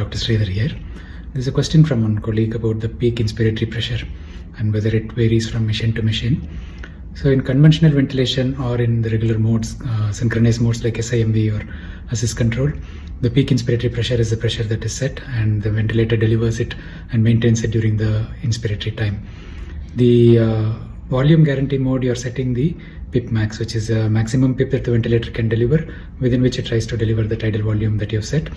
Dr. Sridhar here. There's a question from one colleague about the peak inspiratory pressure and whether it varies from machine to machine. So in conventional ventilation or in the regular modes, synchronized modes like SIMV or assist control, the peak inspiratory pressure is the pressure that is set and the ventilator delivers it and maintains it during the inspiratory time. The volume guarantee mode, you're setting the PIP max, which is a maximum PIP that the ventilator can deliver, within which it tries to deliver the tidal volume that you've set.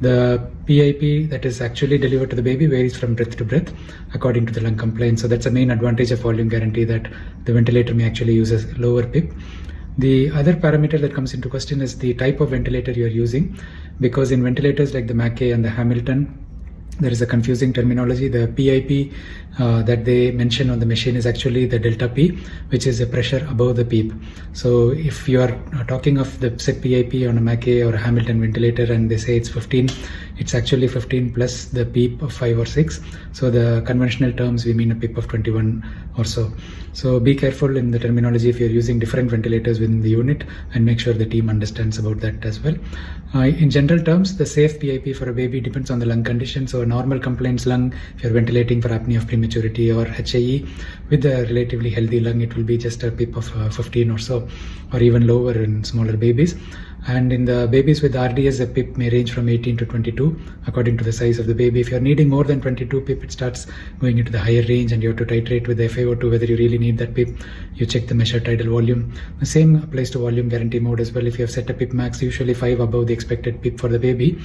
The PIP that is actually delivered to the baby varies from breath to breath according to the lung complaint. So that's the main advantage of volume guarantee, that the ventilator may actually use a lower PIP. The other parameter that comes into question is the type of ventilator you're using, because in ventilators like the Mackay and the Hamilton, there is a confusing terminology. The PIP that they mention on the machine is actually the delta P, which is the pressure above the PEEP. So if you are talking of the set PIP on a Mackay or a Hamilton ventilator and they say it's 15, it's actually 15 plus the PEEP of 5 or 6. So the conventional terms, we mean a PEEP of 21 or so. So be careful in the terminology if you're using different ventilators within the unit, and make sure the team understands about that as well. In general terms, the safe PIP for a baby depends on the lung condition. So a normal complaints lung, if you're ventilating for apnea of prematurity or HAE, with a relatively healthy lung, it will be just a PIP of 15 or so, or even lower in smaller babies. And in the babies with RDS, the PIP may range from 18 to 22 according to the size of the baby. If you're needing more than 22 PIP, it starts going into the higher range and you have to titrate with the FiO2 whether you really need that PIP. You check the measured tidal volume. The same applies to volume guarantee mode as well. If you have set a PIP max, usually 5 above the expected PIP for the baby.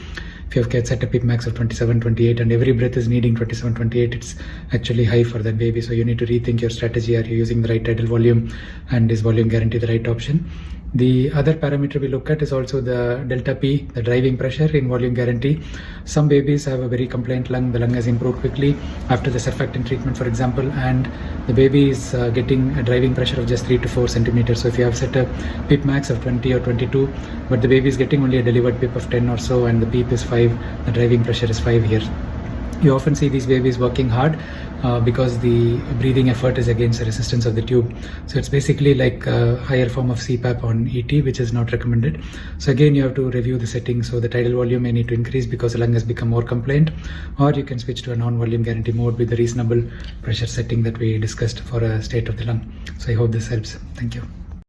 If you have set a PIP max of 27, 28 and every breath is needing 27, 28, it's actually high for that baby. So you need to rethink your strategy. Are you using the right tidal volume, and is volume guarantee the right option? The other parameter we look at is also the delta P, the driving pressure in volume guarantee. Some babies have a very compliant lung. The lung has improved quickly after the surfactant treatment, for example, and the baby is getting a driving pressure of just 3 to 4 centimeters. So if you have set a PIP max of 20 or 22, but the baby is getting only a delivered PIP of 10 or so, and the PIP is 5, the driving pressure is 5 here. You often see these babies working hard because the breathing effort is against the resistance of the tube. So it's basically like a higher form of CPAP on ET, which is not recommended. So again, you have to review the settings. So the tidal volume may need to increase because the lung has become more compliant, or you can switch to a non-volume guarantee mode with the reasonable pressure setting that we discussed for a state of the lung. So I hope this helps. Thank you.